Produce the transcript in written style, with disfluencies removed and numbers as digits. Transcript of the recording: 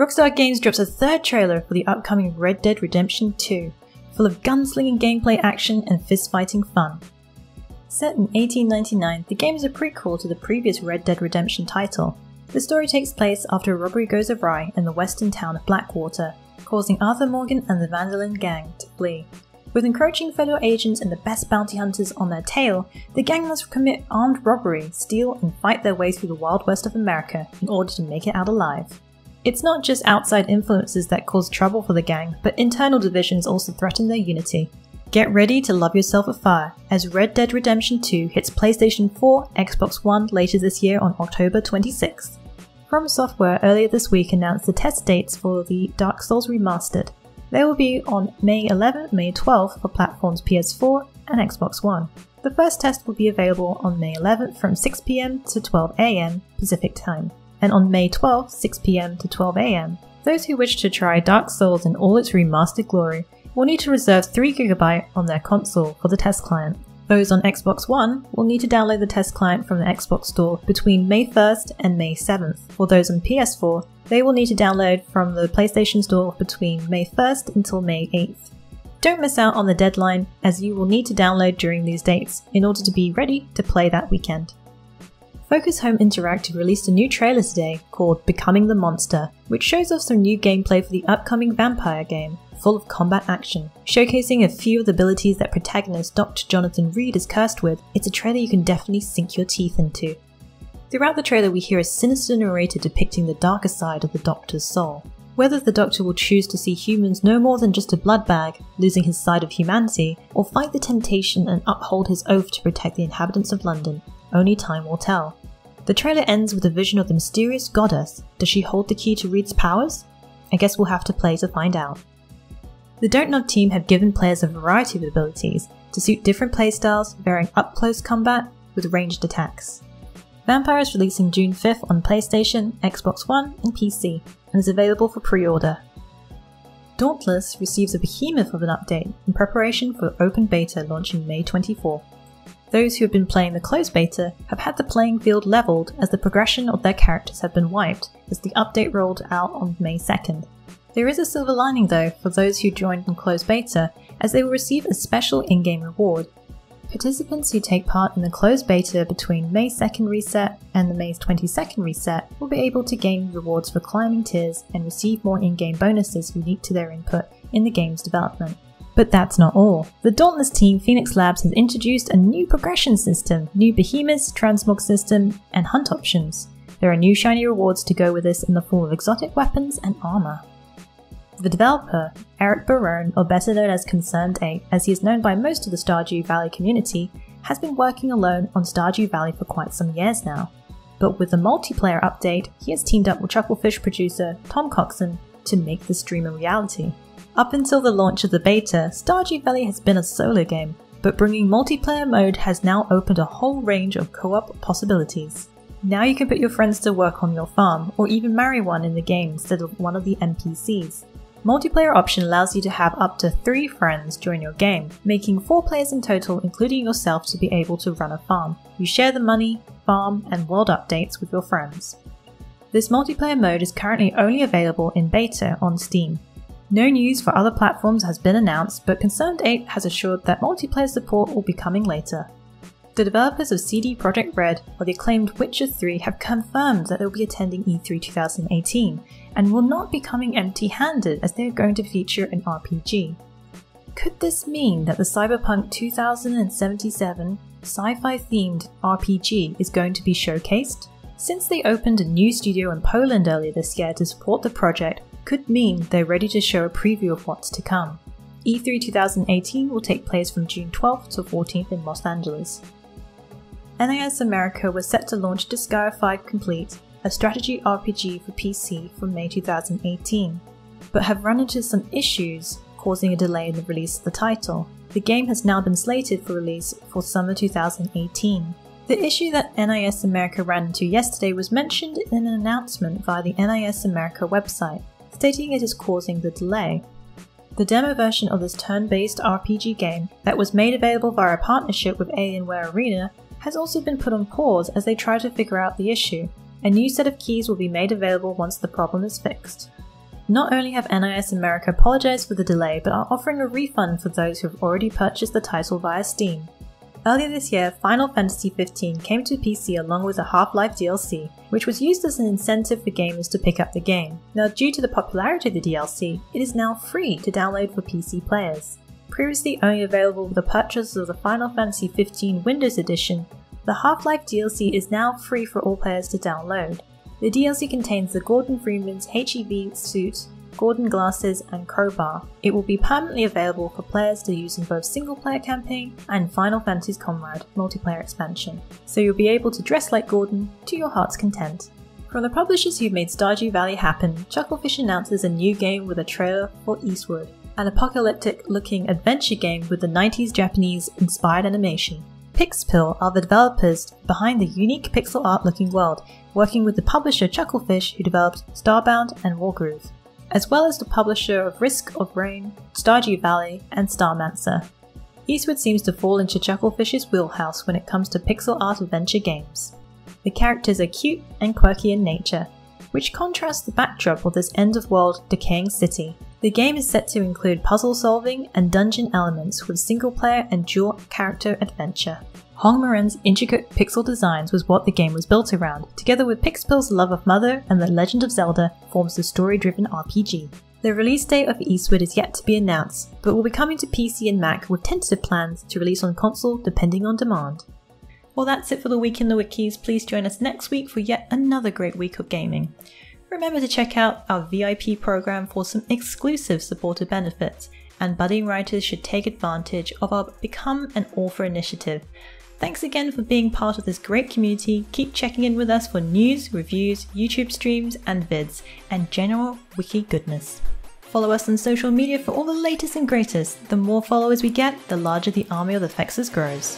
Rockstar Games drops a third trailer for the upcoming Red Dead Redemption 2, full of gunslinging gameplay action and fist-fighting fun. Set in 1899, the game is a prequel to the previous Red Dead Redemption title. The story takes place after a robbery goes awry in the western town of Blackwater, causing Arthur Morgan and the Vandalin gang to flee. With encroaching federal agents and the best bounty hunters on their tail, the gang must commit armed robbery, steal, and fight their way through the Wild West of America in order to make it out alive. It's not just outside influences that cause trouble for the gang, but internal divisions also threaten their unity. Get ready to love yourself a fire, as Red Dead Redemption 2 hits PlayStation 4, Xbox One later this year on October 26th. From Software earlier this week announced the test dates for the Dark Souls Remastered. They will be on May 11th, May 12th for platforms PS4 and Xbox One. The first test will be available on May 11th from 6 PM to 12 AM Pacific Time, and on May 12th, 6 PM to 12 AM. Those who wish to try Dark Souls in all its remastered glory will need to reserve 3GB on their console for the test client. Those on Xbox One will need to download the test client from the Xbox Store between May 1st and May 7th. For those on PS4, they will need to download from the PlayStation Store between May 1st until May 8th. Don't miss out on the deadline, as you will need to download during these dates in order to be ready to play that weekend. Focus Home Interactive released a new trailer today called Becoming the Monster, which shows off some new gameplay for the upcoming Vampyr game, full of combat action. Showcasing a few of the abilities that protagonist Dr. Jonathan Reed is cursed with, it's a trailer you can definitely sink your teeth into. Throughout the trailer we hear a sinister narrator depicting the darker side of the Doctor's soul. Whether the Doctor will choose to see humans no more than just a blood bag, losing his side of humanity, or fight the temptation and uphold his oath to protect the inhabitants of London, only time will tell. The trailer ends with a vision of the mysterious goddess. Does she hold the key to Reed's powers? I guess we'll have to play to find out. The Don't Nod team have given players a variety of abilities to suit different playstyles, varying up-close combat with ranged attacks. Vampyr is releasing June 5th on PlayStation, Xbox One and PC, and is available for pre-order. Dauntless receives a behemoth of an update in preparation for open beta launching May 24. Those who have been playing the closed beta have had the playing field leveled as the progression of their characters have been wiped as the update rolled out on May 2nd. There is a silver lining though for those who joined in closed beta, as they will receive a special in-game reward. Participants who take part in the closed beta between May 2nd reset and the May 22nd reset will be able to gain rewards for climbing tiers and receive more in-game bonuses unique to their input in the game's development. But that's not all. The Dauntless team, Phoenix Labs, has introduced a new progression system, new behemoths, transmog system, and hunt options. There are new shiny rewards to go with this in the form of exotic weapons and armor. The developer, Eric Barone, or better known as Concerned8, as he is known by most of the Stardew Valley community, has been working alone on Stardew Valley for quite some years now. But with the multiplayer update, he has teamed up with Chucklefish producer Tom Coxon to make this dream a reality. Up until the launch of the beta, Stardew Valley has been a solo game, but bringing multiplayer mode has now opened a whole range of co-op possibilities. Now you can put your friends to work on your farm, or even marry one in the game instead of one of the NPCs. Multiplayer option allows you to have up to 3 friends join your game, making 4 players in total including yourself to be able to run a farm. You share the money, farm, and world updates with your friends. This multiplayer mode is currently only available in beta on Steam. No news for other platforms has been announced, but Concerned8 has assured that multiplayer support will be coming later. The developers of CD Projekt Red or the acclaimed Witcher 3 have confirmed that they will be attending E3 2018 and will not be coming empty-handed as they are going to feature an RPG. Could this mean that the Cyberpunk 2077 sci-fi themed RPG is going to be showcased? Since they opened a new studio in Poland earlier this year to support the project, could mean they're ready to show a preview of what's to come. E3 2018 will take place from June 12th to 14th in Los Angeles. NIS America was set to launch Disgaea V Complete, a strategy RPG for PC from May 2018, but have run into some issues causing a delay in the release of the title. The game has now been slated for release for summer 2018. The issue that NIS America ran into yesterday was mentioned in an announcement via the NIS America website, stating it is causing the delay. The demo version of this turn-based RPG game that was made available via a partnership with Alienware Arena has also been put on pause as they try to figure out the issue. A new set of keys will be made available once the problem is fixed. Not only have NIS America apologized for the delay, but are offering a refund for those who have already purchased the title via Steam. Earlier this year, Final Fantasy XV came to PC along with a Half-Life DLC, which was used as an incentive for gamers to pick up the game. Now, due to the popularity of the DLC, it is now free to download for PC players. Previously only available with the purchase of the Final Fantasy XV Windows Edition, the Half-Life DLC is now free for all players to download. The DLC contains the Gordon Freeman's HEV suit, Gordon glasses, and crowbar. It will be permanently available for players to use in both single-player campaign and Final Fantasy's Comrade multiplayer expansion, so you'll be able to dress like Gordon to your heart's content. From the publishers who made Stardew Valley happen, Chucklefish announces a new game with a trailer for Eastwood, an apocalyptic-looking adventure game with the 90s Japanese-inspired animation. Pixpill are the developers behind the unique pixel art-looking world, working with the publisher Chucklefish who developed Starbound and Wargroove, as well as the publisher of Risk of Rain, Stardew Valley, and Starmancer. Eastwood seems to fall into Chucklefish's wheelhouse when it comes to pixel art adventure games. The characters are cute and quirky in nature, which contrasts the backdrop of this end-of-world, decaying city. The game is set to include puzzle solving and dungeon elements with single-player and dual-character adventure. Hong Moren's intricate pixel designs was what the game was built around, together with Pixpill's love of Mother and The Legend of Zelda forms the story-driven RPG. The release date of Eastwood is yet to be announced, but will be coming to PC and Mac with tentative plans to release on console depending on demand. Well, that's it for the week in the wikis. Please join us next week for yet another great week of gaming. Remember to check out our VIP program for some exclusive supporter benefits, and budding writers should take advantage of our Become an Author initiative. Thanks again for being part of this great community. Keep checking in with us for news, reviews, YouTube streams and vids, and general wiki goodness. Follow us on social media for all the latest and greatest. The more followers we get, the larger the army of the Fexers grows.